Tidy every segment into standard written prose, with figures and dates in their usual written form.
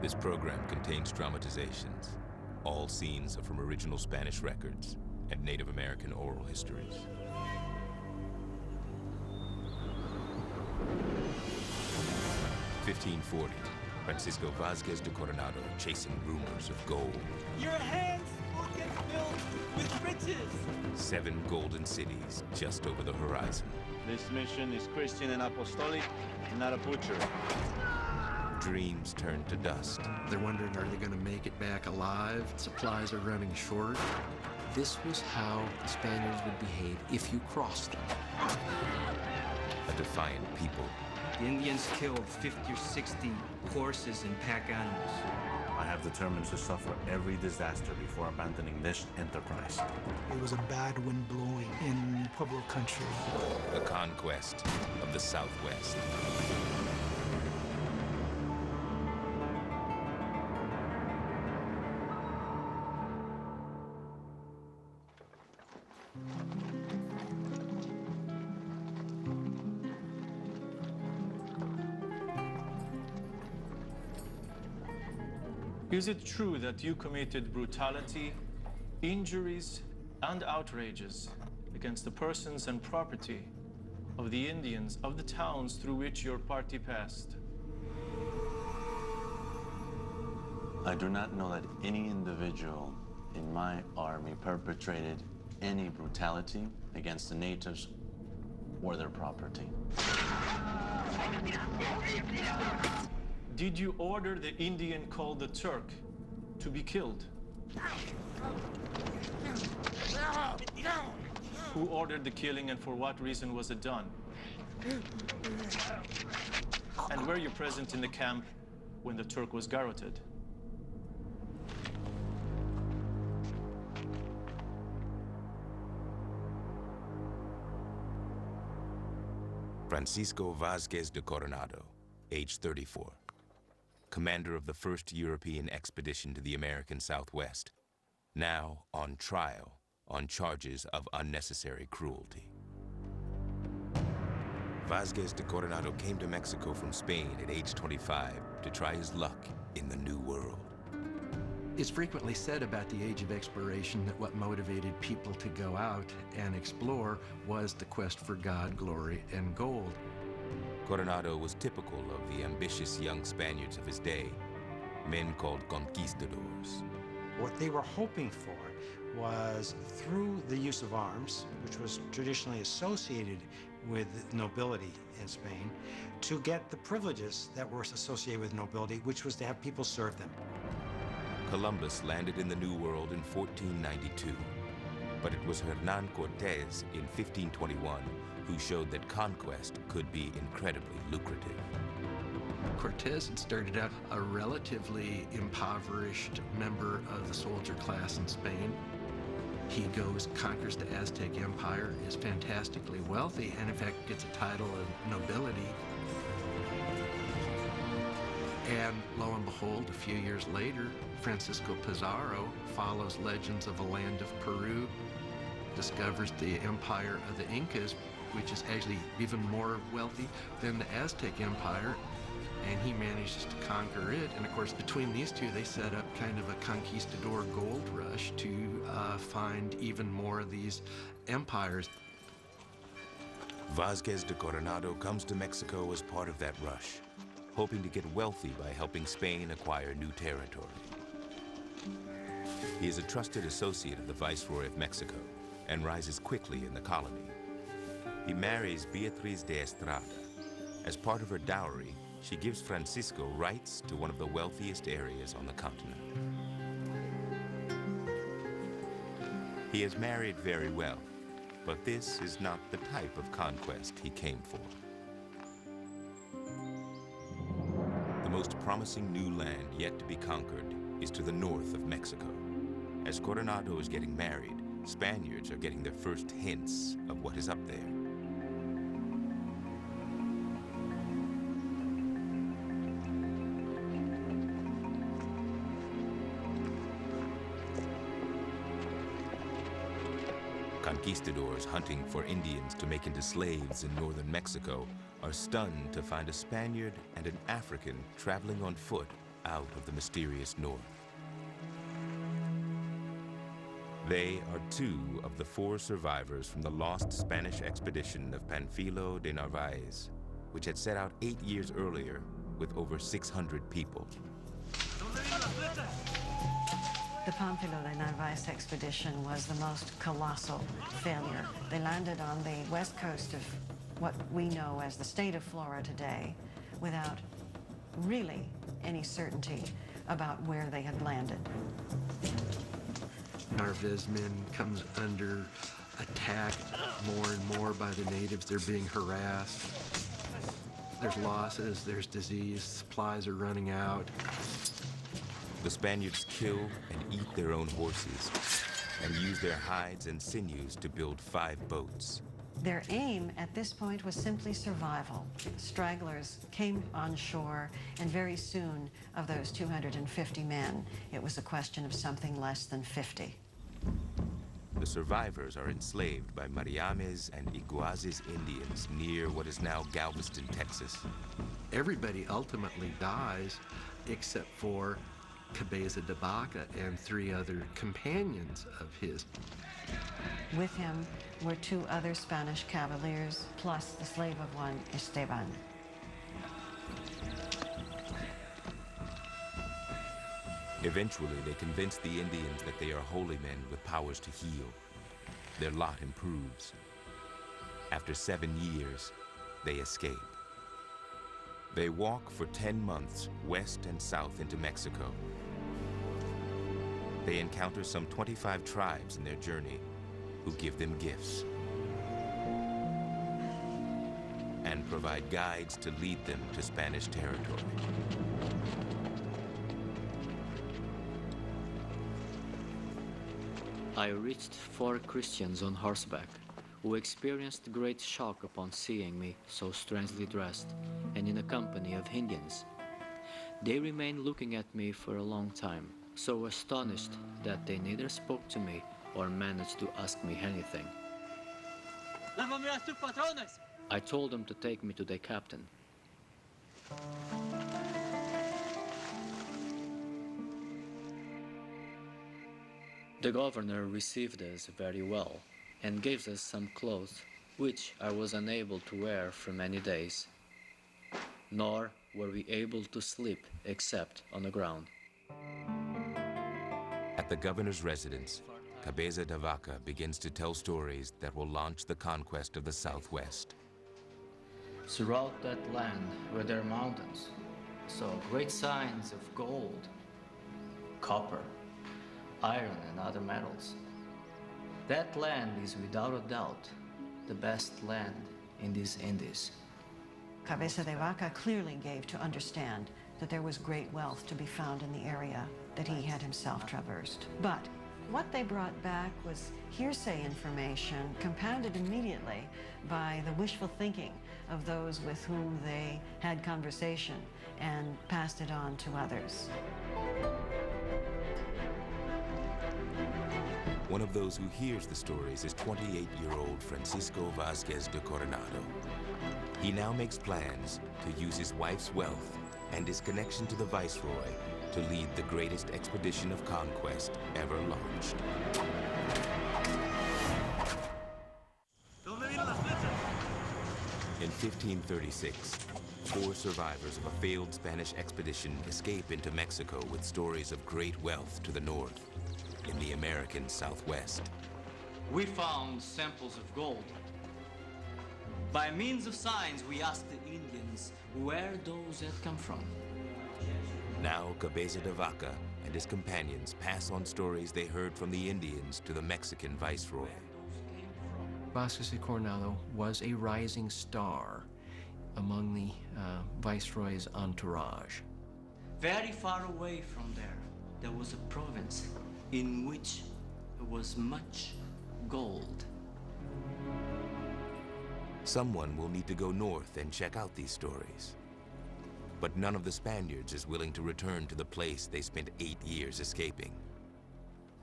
This program contains dramatizations. All scenes are from original Spanish records and Native American oral histories. (1540), Francisco Vázquez de Coronado chasing rumors of gold. Your hands will get filled with riches. 7 golden cities just over the horizon. This mission is Christian and apostolic, not a butcher. Dreams turn to dust. They're wondering, are they going to make it back alive? Supplies are running short. This was how the Spaniards would behave if you crossed them. A defiant people. The Indians killed 50 or 60 horses and pack animals. I have determined to suffer every disaster before abandoning this enterprise. It was a bad wind blowing in Pueblo country. The conquest of the Southwest. Is it true that you committed brutality, injuries, and outrages against the persons and property of the Indians of the towns through which your party passed? I do not know that any individual in my army perpetrated any brutality against the natives or their property. Did you order the Indian called the Turk to be killed? Who ordered the killing and for what reason was it done? And were you present in the camp when the Turk was garroted? Francisco Vázquez de Coronado, age 34. Commander of the first European expedition to the American Southwest, now on trial on charges of unnecessary cruelty. Vázquez de Coronado came to Mexico from Spain at age 25 to try his luck in the New World. It's frequently said about the age of exploration that what motivated people to go out and explore was the quest for God, glory, and gold. Coronado was typical of the ambitious young Spaniards of his day, men called conquistadors. What they were hoping for was, through the use of arms, which was traditionally associated with nobility in Spain, to get the privileges that were associated with nobility, which was to have people serve them. Columbus landed in the New World in 1492, but it was Hernán Cortés in 1521 who showed that conquest could be incredibly lucrative. Cortés had started out a relatively impoverished member of the soldier class in Spain. He goes, conquers the Aztec Empire, is fantastically wealthy, and in fact gets a title of nobility. And lo and behold, a few years later, Francisco Pizarro follows legends of a land of Peru, discovers the empire of the Incas, which is actually even more wealthy than the Aztec Empire, and he manages to conquer it. And of course, between these two, they set up kind of a conquistador gold rush to find even more of these empires. Vázquez de Coronado comes to Mexico as part of that rush, hoping to get wealthy by helping Spain acquire new territory. He is a trusted associate of the Viceroy of Mexico and rises quickly in the colony. He marries Beatriz de Estrada. As part of her dowry, she gives Francisco rights to one of the wealthiest areas on the continent. He has married very well, but this is not the type of conquest he came for. The most promising new land yet to be conquered is to the north of Mexico. As Coronado is getting married, Spaniards are getting their first hints of what is up there. Conquistadors hunting for Indians to make into slaves in northern Mexico are stunned to find a Spaniard and an African traveling on foot out of the mysterious north. They are two of the 4 survivors from the lost Spanish expedition of Panfilo de Narvaez, which had set out 8 years earlier with over 600 people. The Panfilo de Narvaez expedition was the most colossal failure. They landed on the west coast of what we know as the state of Florida today without really any certainty about where they had landed. Narvaez men comes under attack more and more by the natives. They're being harassed. There's losses, there's disease, supplies are running out. The Spaniards kill and eat their own horses and use their hides and sinews to build 5 boats. Their aim at this point was simply survival. Stragglers came on shore, and very soon, of those 250 men, it was a question of something less than 50. The survivors are enslaved by Mariames and Iguazes Indians near what is now Galveston, Texas. Everybody ultimately dies except for Cabeza de Vaca and 3 other companions of his. With him were 2 other Spanish cavaliers, plus the slave of one, Esteban. Eventually, they convince the Indians that they are holy men with powers to heal. Their lot improves. After 7 years, they escape. They walk for 10 months west and south into Mexico. They encounter some 25 tribes in their journey who give them gifts and provide guides to lead them to Spanish territory. I reached 4 Christians on horseback, who experienced great shock upon seeing me so strangely dressed and in a company of Indians. They remained looking at me for a long time, so astonished that they neither spoke to me or managed to ask me anything. I told them to take me to their captain. The governor received us very well and gave us some clothes, which I was unable to wear for many days. Nor were we able to sleep except on the ground. At the governor's residence, Cabeza de Vaca begins to tell stories that will launch the conquest of the Southwest. Throughout that land were there mountains, saw great signs of gold, copper, iron and other metals. That land is without a doubt the best land in these Indies. Cabeza de Vaca clearly gave to understand that there was great wealth to be found in the area that he had himself traversed. But what they brought back was hearsay information compounded immediately by the wishful thinking of those with whom they had conversation and passed it on to others. One of those who hears the stories is 28-year-old Francisco Vázquez de Coronado. He now makes plans to use his wife's wealth and his connection to the Viceroy to lead the greatest expedition of conquest ever launched. In 1536, 4 survivors of a failed Spanish expedition escape into Mexico with stories of great wealth to the north, in the American Southwest. We found samples of gold. By means of signs, we asked the Indians where those had come from. Now Cabeza de Vaca and his companions pass on stories they heard from the Indians to the Mexican Viceroy. Vázquez de Coronado was a rising star among the Viceroy's entourage. Very far away from there, there was a province in which there was much gold. Someone will need to go north and check out these stories. But none of the Spaniards is willing to return to the place they spent 8 years escaping.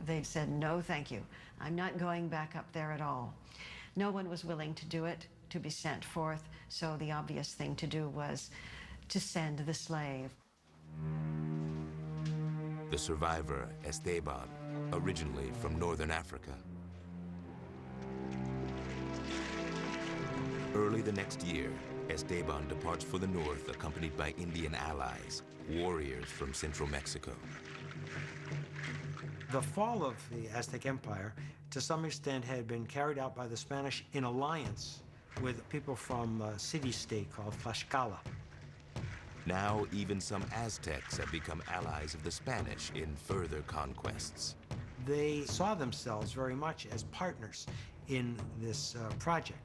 They said, no, thank you. I'm not going back up there at all. No one was willing to do it, to be sent forth, so the obvious thing to do was to send the slave. the survivor Esteban, originally from northern Africa. Early the next year, Esteban departs for the north accompanied by Indian allies, warriors from central Mexico. The fall of the Aztec Empire, to some extent, had been carried out by the Spanish in alliance with people from a city-state called Tlaxcala. Now, even some Aztecs have become allies of the Spanish in further conquests. They saw themselves very much as partners in this project.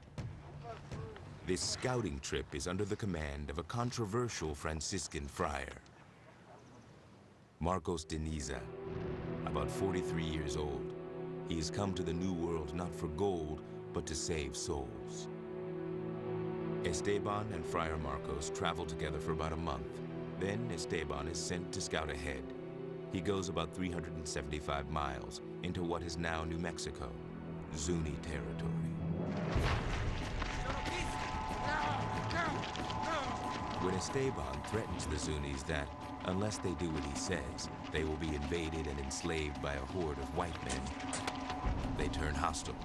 This scouting trip is under the command of a controversial Franciscan friar, Marcos de Niza, about 43 years old. He has come to the New World not for gold, but to save souls. Esteban and Friar Marcos travel together for about a month. Then Esteban is sent to scout ahead. He goes about 375 miles into what is now New Mexico, Zuni territory. When Esteban threatens the Zunis that, unless they do what he says, they will be invaded and enslaved by a horde of white men, they turn hostile.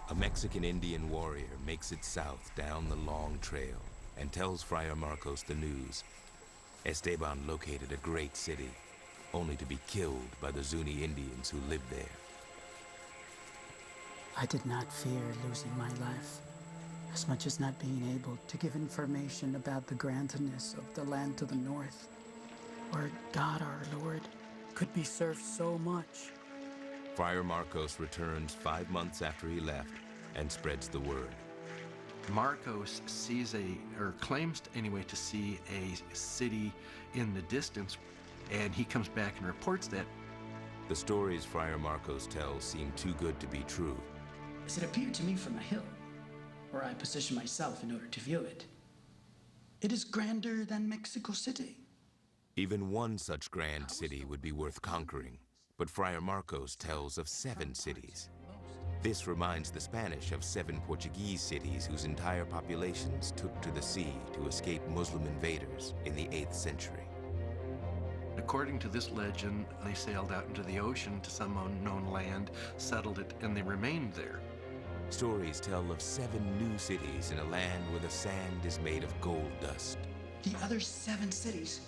A Mexican Indian warrior makes it south down the long trail and tells Friar Marcos the news. Esteban located a great city, only to be killed by the Zuni Indians who lived there. I did not fear losing my life, as much as not being able to give information about the grandness of the land to the north, where God our Lord could be served so much. Friar Marcos returns 5 months after he left and spreads the word. Marcos sees or claims anyway to see a city in the distance, and he comes back and reports that. The stories Friar Marcos tells seem too good to be true. As it appeared to me from a hill, where I positioned myself in order to view it, it is grander than Mexico City. Even one such grand city would be worth conquering, but Friar Marcos tells of 7 cities. This reminds the Spanish of 7 Portuguese cities whose entire populations took to the sea to escape Muslim invaders in the 8th century. According to this legend, they sailed out into the ocean to some unknown land, settled it, and they remained there. Stories tell of 7 new cities in a land where the sand is made of gold dust. The other 7 cities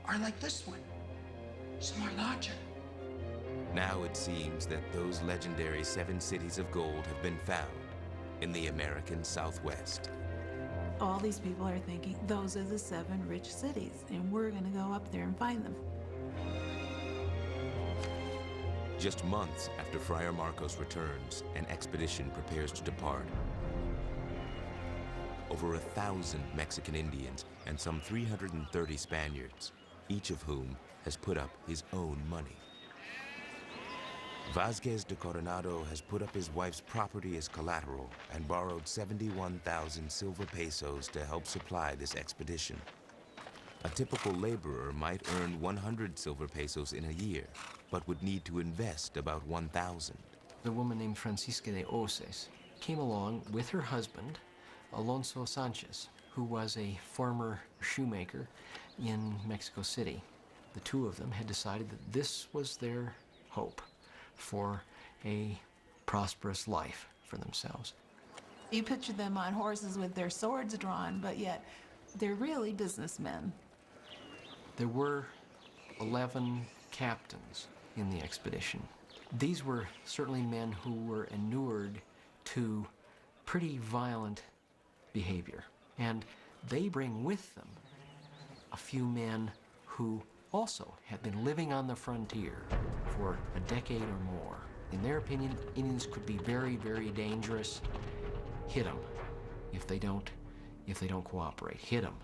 are like this one, some are larger. Now it seems that those legendary 7 cities of gold have been found in the American Southwest. All these people are thinking, those are the 7 rich cities, and we're going to go up there and find them. Just months after Friar Marcos returns, an expedition prepares to depart. Over 1,000 Mexican Indians and some 330 Spaniards, each of whom has put up his own money. Vázquez de Coronado has put up his wife's property as collateral and borrowed 71,000 silver pesos to help supply this expedition. A typical laborer might earn 100 silver pesos in a year, but would need to invest about 1,000. The woman named Francisca de Oces came along with her husband, Alonso Sanchez, who was a former shoemaker in Mexico City. The two of them had decided that this was their hope for a prosperous life for themselves. You picture them on horses with their swords drawn, but yet they're really businessmen. There were 11 captains in the expedition. These were certainly men who were inured to pretty violent behavior, and they bring with them a few men who also had been living on the frontier for a decade or more. In their opinion, Indians could be very, very dangerous. Hit them if they don't cooperate. Hit them.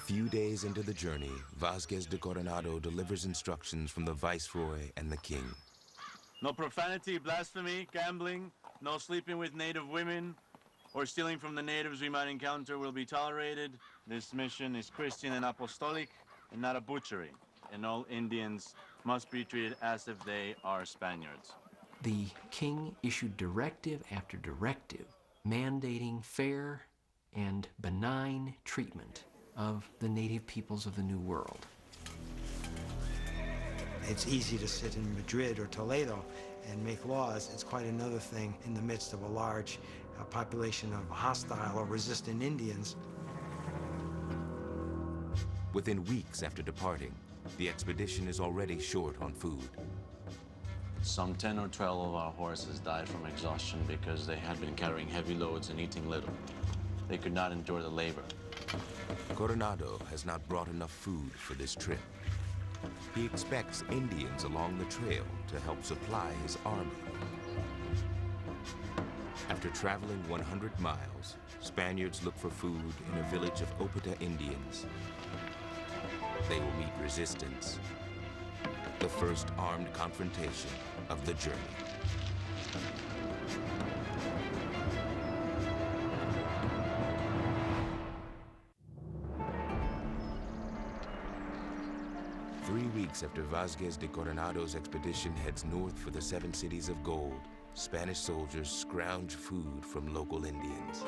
few days into the journey, Vázquez de Coronado delivers instructions from the viceroy and the king. No profanity, blasphemy, gambling, no sleeping with native women, or stealing from the natives we might encounter will be tolerated. This mission is Christian and apostolic, and not a butchery. And all Indians must be treated as if they are Spaniards. The king issued directive after directive mandating fair and benign treatment of the native peoples of the New World. It's easy to sit in Madrid or Toledo and make laws. It's quite another thing in the midst of a large population of hostile or resistant Indians. Within weeks after departing, the expedition is already short on food. Some 10 or 12 of our horses died from exhaustion because they had been carrying heavy loads and eating little. They could not endure the labor. Coronado has not brought enough food for this trip. He expects Indians along the trail to help supply his army. After traveling 100 miles, Spaniards look for food in a village of Opata Indians. They will meet resistance. The first armed confrontation of the journey. Three weeks after Vázquez de Coronado's expedition heads north for the 7 cities of gold, Spanish soldiers scrounge food from local Indians.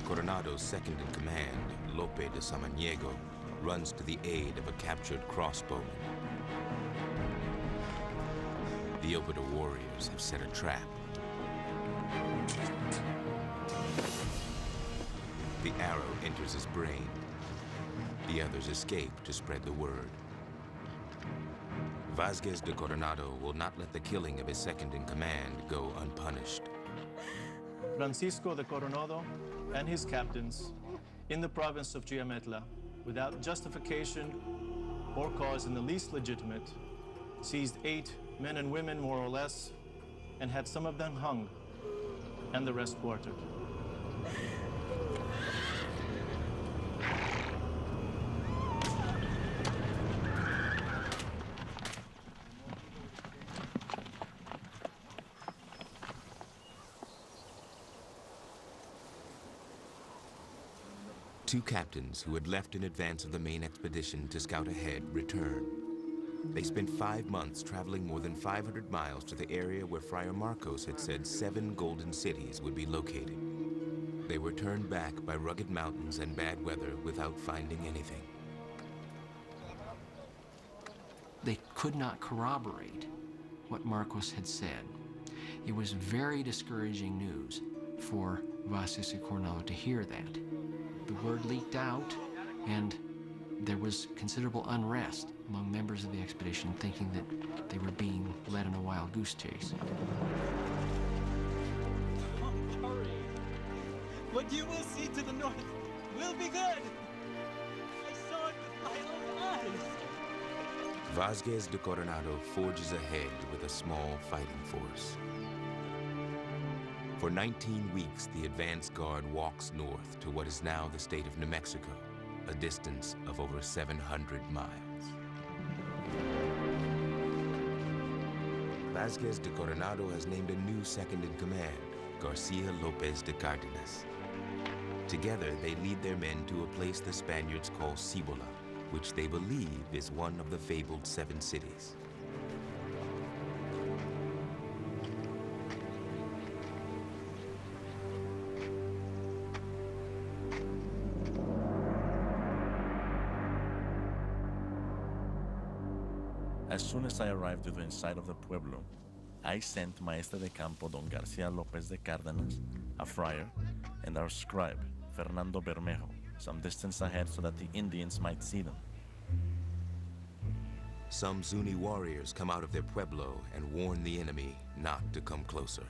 Coronado's second-in-command, Lope de Samaniego, runs to the aid of a captured crossbowman. The Opata warriors have set a trap. The arrow enters his brain. The others escape to spread the word. Vázquez de Coronado will not let the killing of his second-in-command go unpunished. Francisco de Coronado and his captains in the province of Chiametla, without justification or cause in the least legitimate, seized 8 men and women more or less, and had some of them hung and the rest quartered. Two captains who had left in advance of the main expedition to scout ahead return. They spent 5 months traveling more than 500 miles to the area where Friar Marcos had said 7 golden cities would be located. They were turned back by rugged mountains and bad weather without finding anything. They could not corroborate what Marcos had said. It was very discouraging news for Vázquez de Coronado to hear that. The word leaked out, and there was considerable unrest among members of the expedition, thinking that they were being led on a wild goose chase. Hurry! What you will see to the north will be good! I saw it with my own eyes! Vázquez de Coronado forges ahead with a small fighting force. For 19 weeks, the advance guard walks north to what is now the state of New Mexico, a distance of over 700 miles. Vázquez de Coronado has named a new second-in-command, Garcia Lopez de Cardenas. Together, they lead their men to a place the Spaniards call Cibola, which they believe is one of the fabled 7 cities. As soon as I arrived to the inside of the pueblo, I sent Maestre de Campo Don Garcia Lopez de Cárdenas, a friar, and our scribe, Fernando Bermejo, some distance ahead so that the Indians might see them. Some Zuni warriors come out of their pueblo and warn the enemy not to come closer.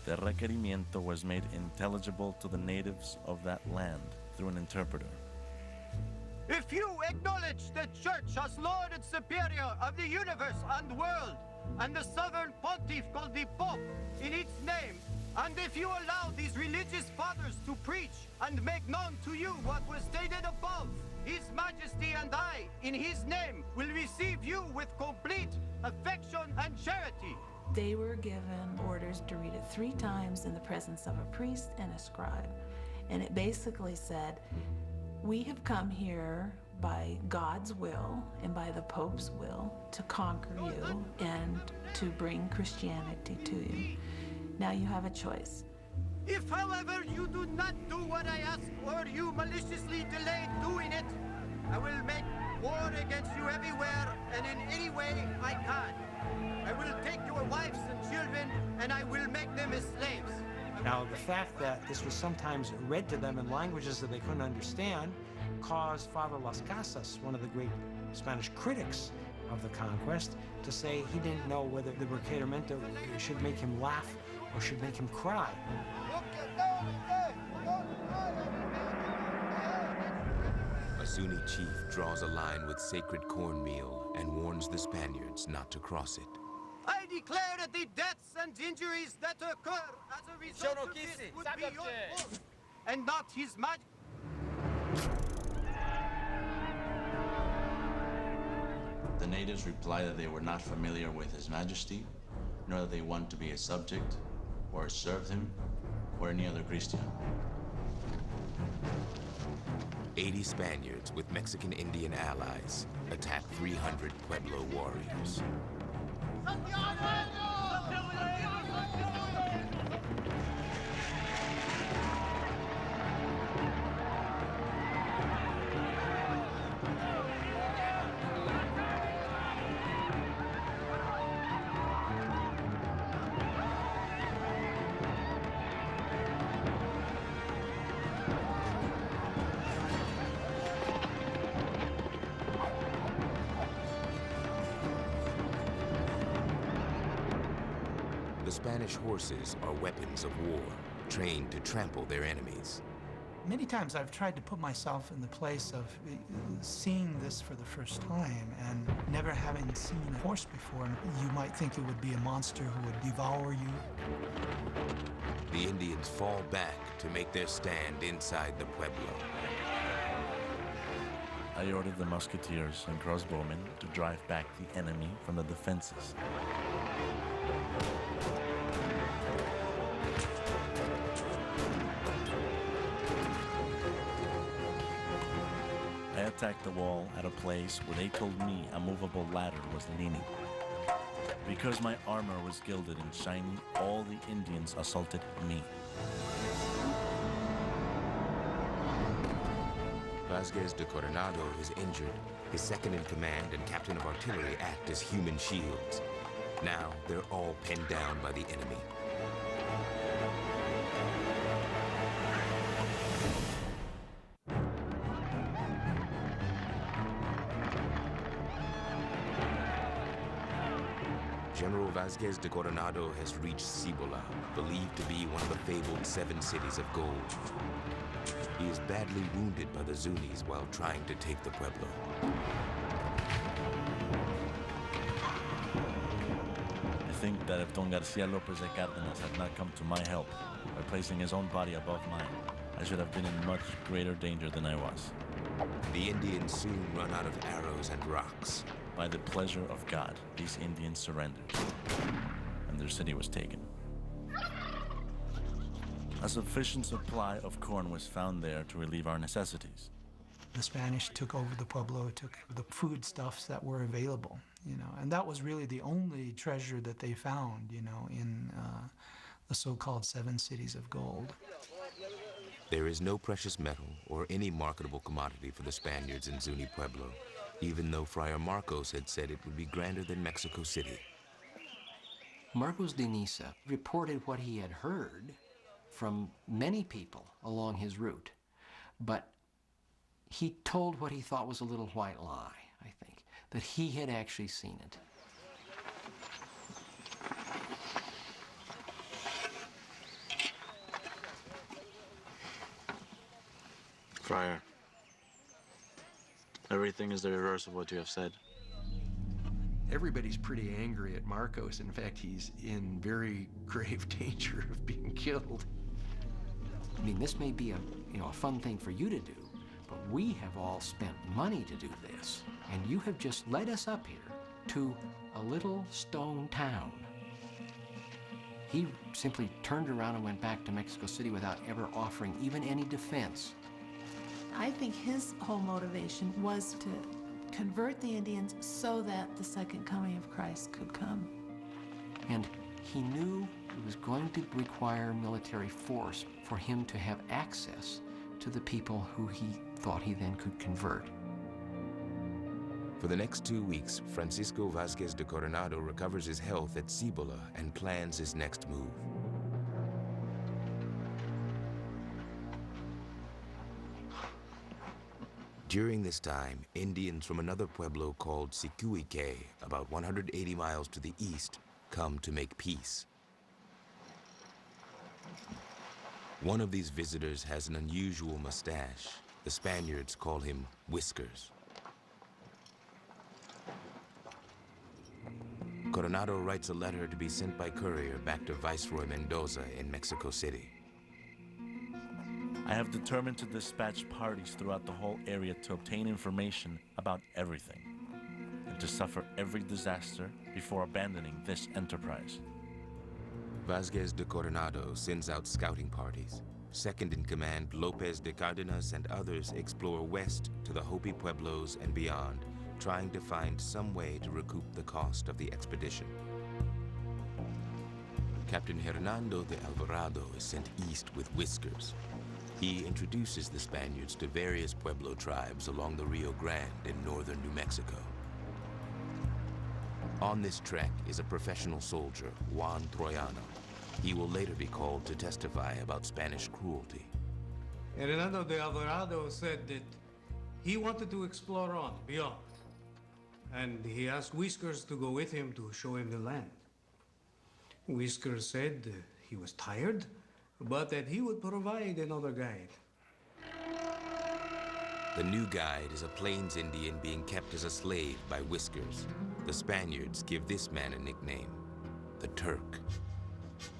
The requerimiento was made intelligible to the natives of that land through an interpreter. If you acknowledge the Church as Lord and Superior of the universe and world, and the sovereign pontiff called the Pope in its name, and if you allow these religious fathers to preach and make known to you what was stated above, His Majesty and I, in His name, will receive you with complete affection and charity. They were given orders to read it 3 times in the presence of a priest and a scribe. And it basically said, we have come here by God's will and by the Pope's will to conquer you and to bring Christianity to you. Now you have a choice. If, however, you do not do what I ask, or you maliciously delay doing it, I will make war against you everywhere and in any way I can. I will take your wives and children, and I will make them as slaves. Now, the fact that this was sometimes read to them in languages that they couldn't understand caused Father Las Casas, one of the great Spanish critics of the conquest, to say he didn't know whether the requerimiento should make him laugh or should make him cry. A Zuni chief draws a line with sacred cornmeal and warns the Spaniards not to cross it. I declare that the deaths and injuries that occur as a result of this would be your fault, and not His Majesty. The natives replied that they were not familiar with His Majesty, nor that they want to be a subject, or serve him, or any other Christian. 80 Spaniards with Mexican Indian allies attack 300 Pueblo warriors. The Spanish horses are weapons of war, trained to trample their enemies. Many times I've tried to put myself in the place of seeing this for the first time and never having seen a horse before. You might think it would be a monster who would devour you. The Indians fall back to make their stand inside the Pueblo. I ordered the musketeers and crossbowmen to drive back the enemy from the defenses. I attacked the wall at a place where they told me a movable ladder was leaning. Because my armor was gilded and shiny, all the Indians assaulted me. Vázquez de Coronado is injured. His second in command and captain of artillery act as human shields. Now they're all pinned down by the enemy. General Vázquez de Coronado has reached Cibola, believed to be one of the fabled 7 cities of gold. He is badly wounded by the Zunis while trying to take the Pueblo. I think that if Don Garcia Lopez de Cárdenas had not come to my help by placing his own body above mine, I should have been in much greater danger than I was. The Indians soon run out of arrows and rocks. By the pleasure of God, these Indians surrendered, and their city was taken. A sufficient supply of corn was found there to relieve our necessities. The Spanish took over the Pueblo, took the foodstuffs that were available, and that was really the only treasure that they found, in the so-called 7 cities of gold. There is no precious metal or any marketable commodity for the Spaniards in Zuni Pueblo, even though Friar Marcos had said it would be grander than Mexico City. Marcos de Niza reported what he had heard from many people along his route, but he told what he thought was a little white lie. I that he had actually seen it. Friar, everything is the reverse of what you have said. Everybody's pretty angry at Marcos. In fact, he's in very grave danger of being killed. I mean, this may be a fun thing for you to do, but we have all spent money to do this, and you have just led us up here to a little stone town. He simply turned around and went back to Mexico City without ever offering even any defense. I think his whole motivation was to convert the Indians so that the second coming of Christ could come. And he knew it was going to require military force for him to have access to the people who he thought he then could convert. For the next 2 weeks, Francisco Vázquez de Coronado recovers his health at Cibola and plans his next move. During this time, Indians from another pueblo called Sicuique, about 180 miles to the east, come to make peace. One of these visitors has an unusual mustache. The Spaniards call him Whiskers. Coronado writes a letter to be sent by courier back to Viceroy Mendoza in Mexico City. I have determined to dispatch parties throughout the whole area to obtain information about everything and to suffer every disaster before abandoning this enterprise. Vázquez de Coronado sends out scouting parties. Second in command, Lopez de Cardenas and others explore west to the Hopi Pueblos and beyond, trying to find some way to recoup the cost of the expedition. Captain Hernando de Alvarado is sent east with Whiskers. He introduces the Spaniards to various Pueblo tribes along the Rio Grande in northern New Mexico. On this trek is a professional soldier, Juan Troyano. He will later be called to testify about Spanish cruelty. Hernando de Alvarado said that he wanted to explore on, beyond. And he asked Whiskers to go with him to show him the land. Whiskers said he was tired, but that he would provide another guide. The new guide is a Plains Indian being kept as a slave by Whiskers. The Spaniards give this man a nickname, the Turk.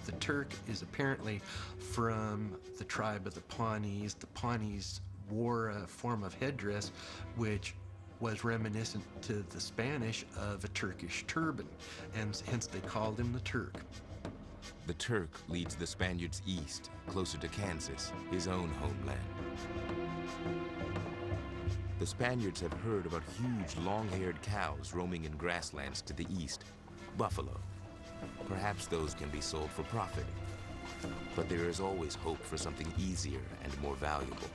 The Turk is apparently from the tribe of the Pawnees. The Pawnees wore a form of headdress which was reminiscent to the Spanish of a Turkish turban, and hence they called him the Turk. The Turk leads the Spaniards east, closer to Kansas, his own homeland. The Spaniards have heard about huge, long-haired cows roaming in grasslands to the east, buffalo. Perhaps those can be sold for profit. But there is always hope for something easier and more valuable.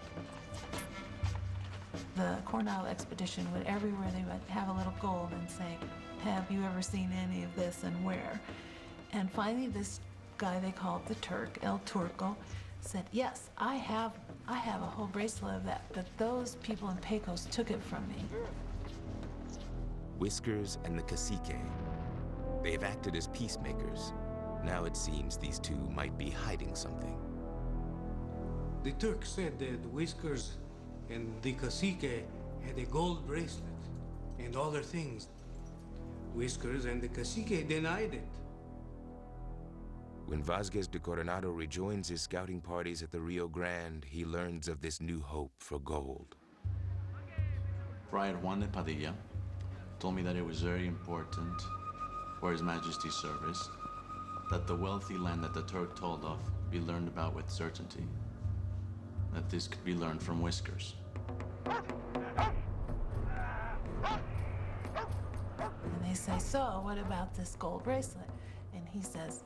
The Coronado expedition would, everywhere they would have a little gold and say, have you ever seen any of this and where? And finally this guy they called the Turk, El Turco, said, yes, I have a whole bracelet of that, but those people in Pecos took it from me. Whiskers and the Cacique. They have acted as peacemakers. Now it seems these two might be hiding something. The Turk said that Whiskers and the Cacique had a gold bracelet and other things. Whiskers and the Cacique denied it. When Vázquez de Coronado rejoins his scouting parties at the Rio Grande, he learns of this new hope for gold. Friar Juan de Padilla told me that it was very important for His Majesty's service that the wealthy land that the Turk told of be learned about with certainty. That this could be learned from Whiskers. And they say, so what about this gold bracelet? And he says,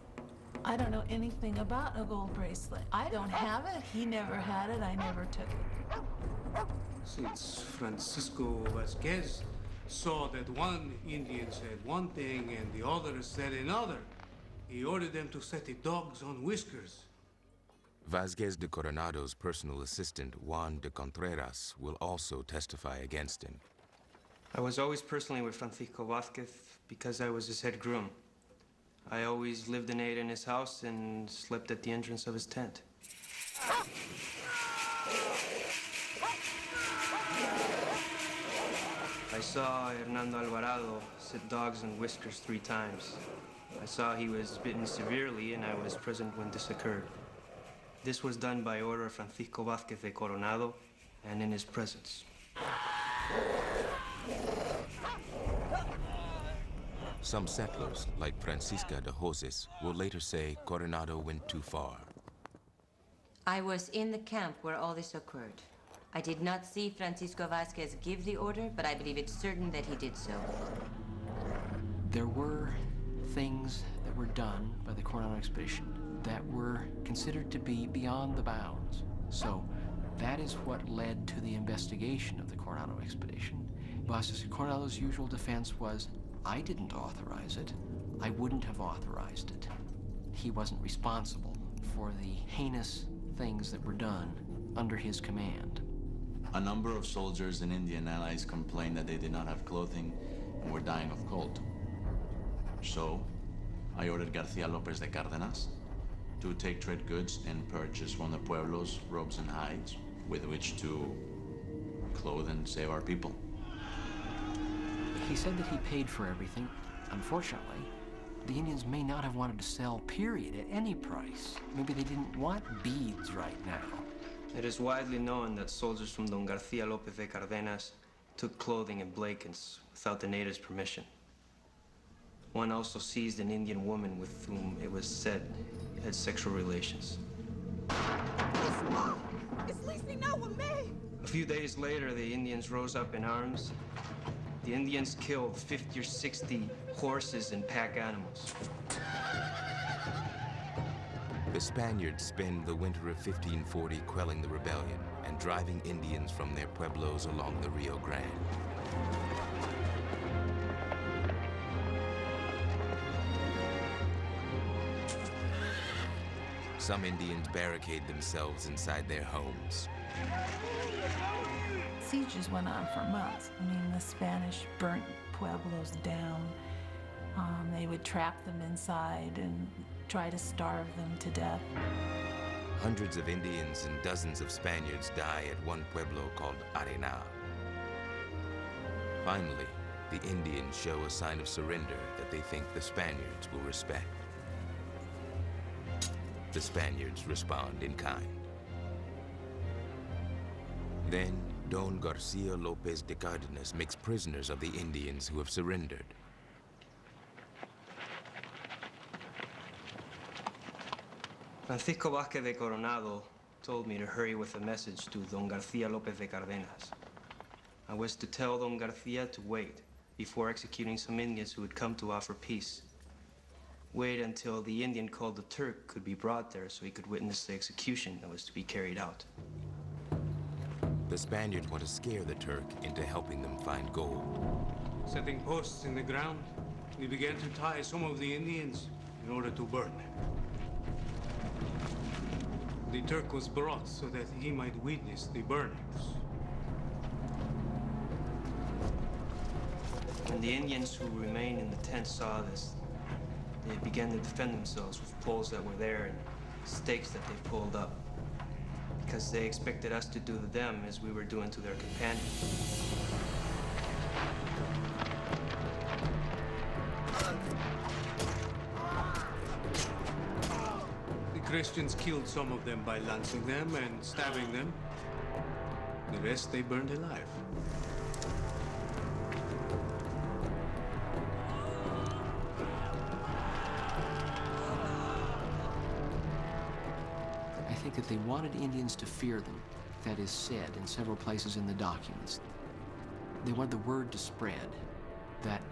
I don't know anything about a gold bracelet. I don't have it. He never had it. I never took it. Since Francisco Vázquez saw that one Indian said one thing and the other said another, he ordered them to set the dogs on Whiskers. Vázquez de Coronado's personal assistant, Juan de Contreras, will also testify against him. I was always personally with Francisco Vázquez because I was his head groom. I always lived and ate in his house and slept at the entrance of his tent. I saw Hernando Alvarado sit dogs and whiskers 3 times. I saw he was bitten severely, and I was present when this occurred. This was done by order of Francisco Vázquez de Coronado and in his presence. Some settlers, like Francisca de Joses, will later say Coronado went too far. I was in the camp where all this occurred. I did not see Francisco Vázquez give the order, but I believe it's certain that he did so. There were things that were done by the Coronado expedition that were considered to be beyond the bounds. So that is what led to the investigation of the Coronado expedition. Vázquez Coronado's usual defense was, I didn't authorize it. I wouldn't have authorized it. He wasn't responsible for the heinous things that were done under his command. A number of soldiers and Indian allies complained that they did not have clothing and were dying of cold. So, I ordered Garcia Lopez de Cárdenas to take trade goods and purchase from the pueblos robes and hides with which to clothe and save our people. He said that he paid for everything. Unfortunately, the Indians may not have wanted to sell, period, at any price. Maybe they didn't want beads right now. It is widely known that soldiers from Don Garcia Lopez de Cardenas took clothing and blankets without the natives' permission. One also seized an Indian woman with whom it was said had sexual relations. A few days later, the Indians rose up in arms. The Indians killed 50 or 60 horses and pack animals. The Spaniards spend the winter of 1540 quelling the rebellion and driving Indians from their pueblos along the Rio Grande. Some Indians barricade themselves inside their homes. Sieges went on for months. I mean, the Spanish burnt pueblos down. They would trap them inside and try to starve them to death. Hundreds of Indians and dozens of Spaniards die at one pueblo called Arena. Finally, the Indians show a sign of surrender that they think the Spaniards will respect. The Spaniards respond in kind. Then, Don Garcia Lopez de Cardenas makes prisoners of the Indians who have surrendered. Francisco Vázquez de Coronado told me to hurry with a message to Don Garcia Lopez de Cardenas. I was to tell Don Garcia to wait before executing some Indians who would come to offer peace. Wait until the Indian called the Turk could be brought there so he could witness the execution that was to be carried out. The Spaniards want to scare the Turk into helping them find gold. Setting posts in the ground, we began to tie some of the Indians in order to burn them. The Turk was brought so that he might witness the burnings. When the Indians who remained in the tent saw this, they began to defend themselves with poles that were there and stakes that they pulled up, because they expected us to do to them as we were doing to their companions. The Christians killed some of them by lancing them and stabbing them. The rest they burned alive. I think that they wanted Indians to fear them. That is said in several places in the documents. They wanted the word to spread that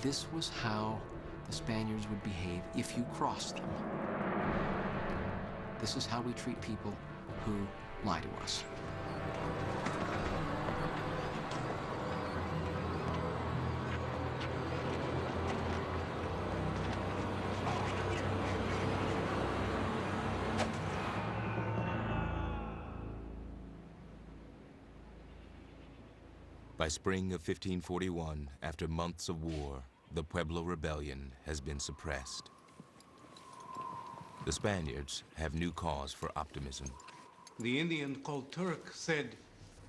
this was how the Spaniards would behave if you crossed them. This is how we treat people who lie to us. By spring of 1541, after months of war, the Pueblo Rebellion has been suppressed. The Spaniards have new cause for optimism. The Indian called Turk said,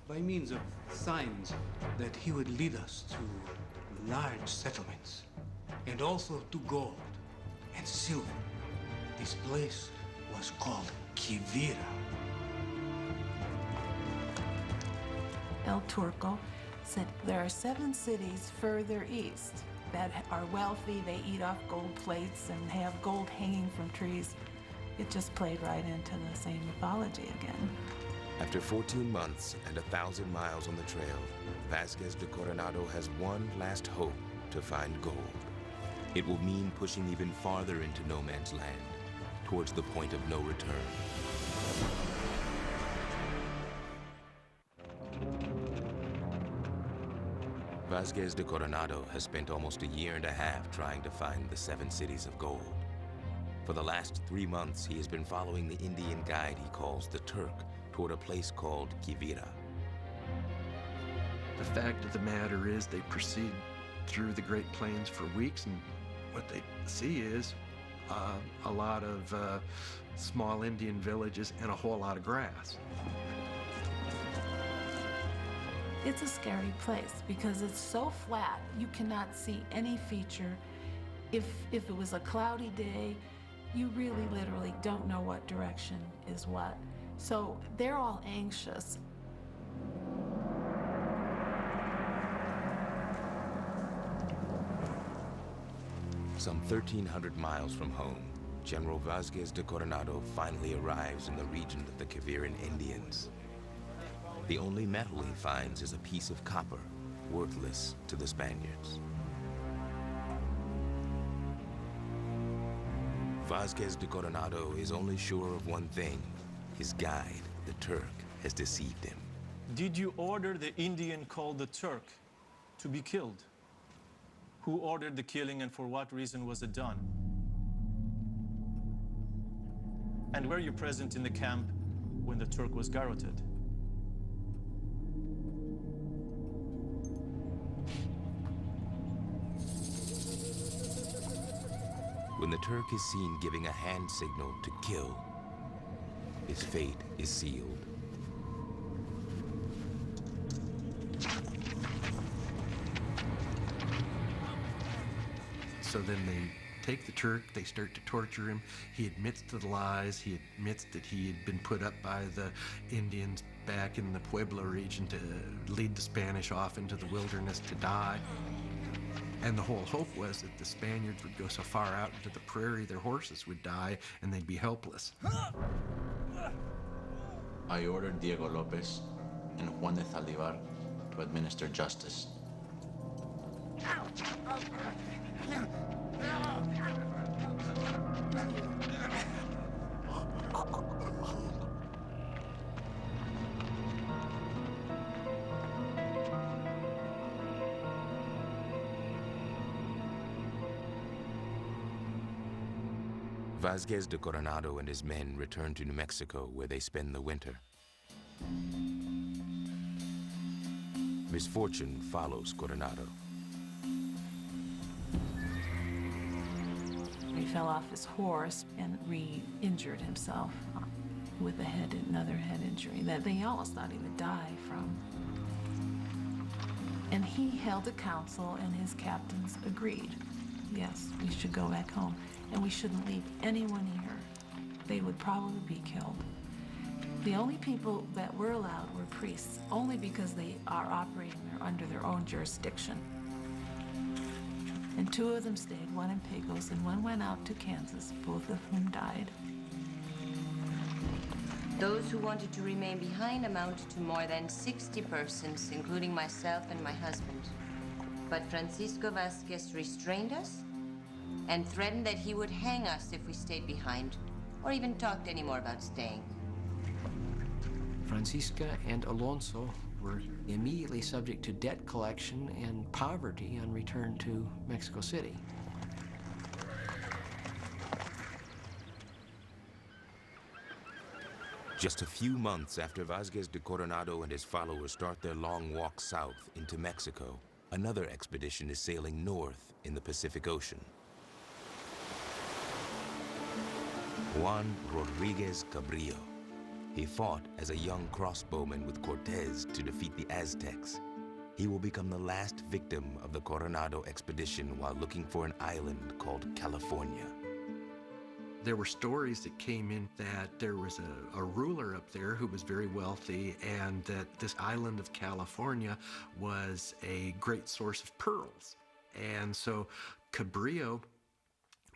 by means of signs, that he would lead us to large settlements, and also to gold and silver. This place was called Quivira. El Turco said there are 7 cities further east that are wealthy. They eat off gold plates and have gold hanging from trees. It just played right into the same mythology again. After 14 months and 1,000 miles on the trail, Vasquez de Coronado has one last hope to find gold. It will mean pushing even farther into no man's land, towards the point of no return. Vasquez de Coronado has spent almost a year and a half trying to find the 7 cities of gold. For the last 3 months, he has been following the Indian guide he calls the Turk toward a place called Quivira. The fact of the matter is they proceed through the Great Plains for weeks, and what they see is a lot of small Indian villages and a whole lot of grass. It's a scary place because it's so flat, you cannot see any feature. If it was a cloudy day, you really literally don't know what direction is what. So they're all anxious. Some 1,300 miles from home, General Vasquez de Coronado finally arrives in the region of the Quiviran Indians. The only metal he finds is a piece of copper, worthless to the Spaniards. Vasquez de Coronado is only sure of one thing. His guide, the Turk, has deceived him. Did you order the Indian called the Turk to be killed? Who ordered the killing and for what reason was it done? And were you present in the camp when the Turk was garroted? When the Turk is seen giving a hand signal to kill, his fate is sealed. So then they take the Turk, they start to torture him. He admits to the lies. He admits that he had been put up by the Indians back in the Pueblo region to lead the Spanish off into the wilderness to die. And the whole hope was that the Spaniards would go so far out into the prairie their horses would die and they'd be helpless. I ordered Diego Lopez and Juan de Zaldivar to administer justice. Vasquez de Coronado and his men return to New Mexico, where they spend the winter. Misfortune follows Coronado. He fell off his horse and re-injured himself with another head injury that they almost thought he would die from. And he held a council and his captains agreed. Yes, we should go back home and we shouldn't leave anyone here. They would probably be killed. The only people that were allowed were priests, only because they are operating there under their own jurisdiction. And 2 of them stayed, one in Pecos and one went out to Kansas, both of whom died. Those who wanted to remain behind amounted to more than 60 persons, including myself and my husband. But Francisco Vasquez restrained us and threatened that he would hang us if we stayed behind, or even talked any more about staying. Francisca and Alonso were immediately subject to debt collection and poverty on return to Mexico City. Just a few months after Vázquez de Coronado and his followers start their long walk south into Mexico, another expedition is sailing north in the Pacific Ocean. Juan Rodriguez Cabrillo. He fought as a young crossbowman with Cortés to defeat the Aztecs. He will become the last victim of the Coronado expedition while looking for an island called California. There were stories that came in that there was a ruler up there who was very wealthy, and that this island of California was a great source of pearls. And so Cabrillo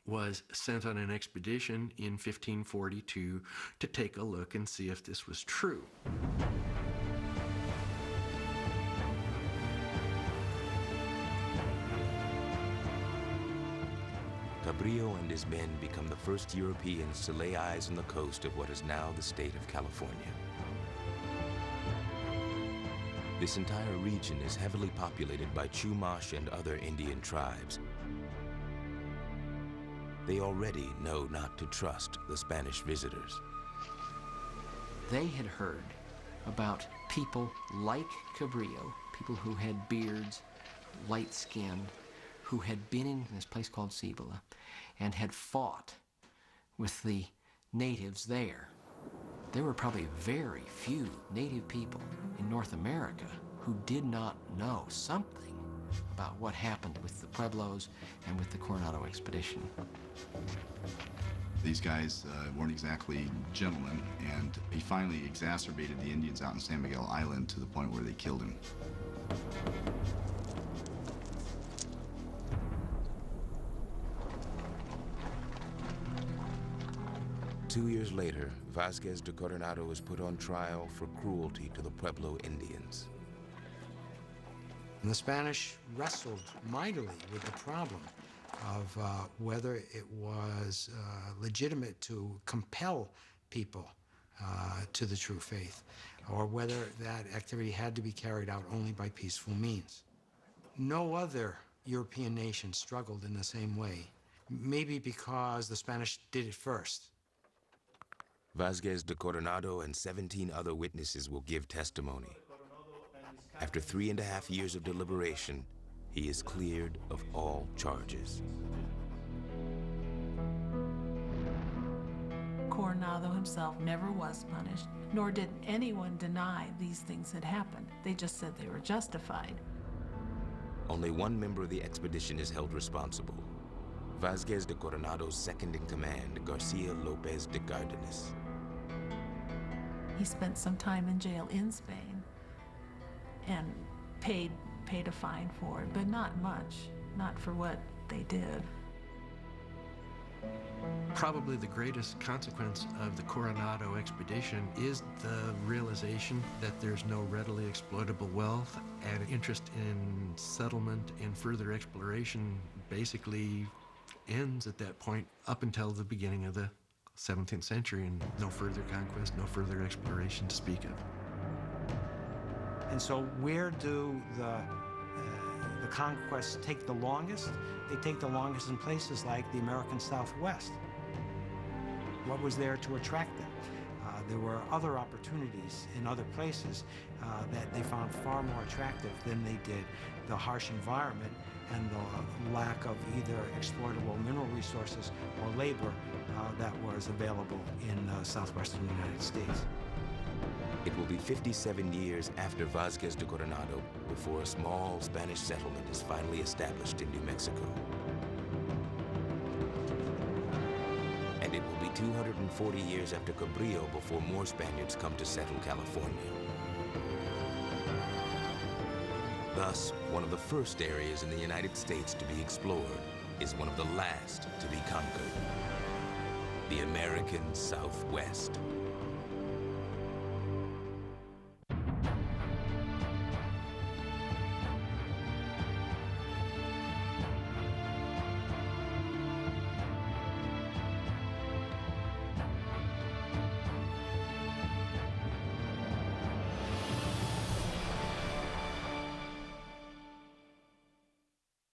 was sent on an expedition in 1542 to take a look and see if this was true. Cabrillo and his men become the first Europeans to lay eyes on the coast of what is now the state of California. This entire region is heavily populated by Chumash and other Indian tribes. They already know not to trust the Spanish visitors. They had heard about people like Cabrillo, people who had beards, light-skinned, who had been in this place called Cibola and had fought with the natives there. There were probably very few native people in North America who did not know something about what happened with the Pueblos and with the Coronado expedition. These guys weren't exactly gentlemen, and he finally exacerbated the Indians out in San Miguel Island to the point where they killed him. Two years later, Vázquez de Coronado is put on trial for cruelty to the Pueblo Indians. And the Spanish wrestled mightily with the problem of whether it was legitimate to compel people to the true faith, or whether that activity had to be carried out only by peaceful means. No other European nation struggled in the same way, maybe because the Spanish did it first. Vázquez de Coronado and 17 other witnesses will give testimony. After 3.5 years of deliberation, he is cleared of all charges. Coronado himself never was punished, nor did anyone deny these things had happened. They just said they were justified. Only one member of the expedition is held responsible. Vázquez de Coronado's second-in-command, Garcia Lopez de Cardenas. He spent some time in jail in Spain and paid a fine for it, but not much, not for what they did. Probably the greatest consequence of the Coronado expedition is the realization that there's no readily exploitable wealth, and interest in settlement and further exploration basically ends at that point up until the beginning of the 17th century, and no further conquest, no further exploration to speak of. And so where do the conquests take the longest? They take the longest in places like the American Southwest. What was there to attract them? There were other opportunities in other places that they found far more attractive than they did the harsh environment and the lack of either exploitable mineral resources or labor that was available in the southwestern United States. It will be 57 years after Vázquez de Coronado before a small Spanish settlement is finally established in New Mexico. And it will be 240 years after Cabrillo before more Spaniards come to settle California. Thus, one of the first areas in the United States to be explored is one of the last to be conquered: the American Southwest.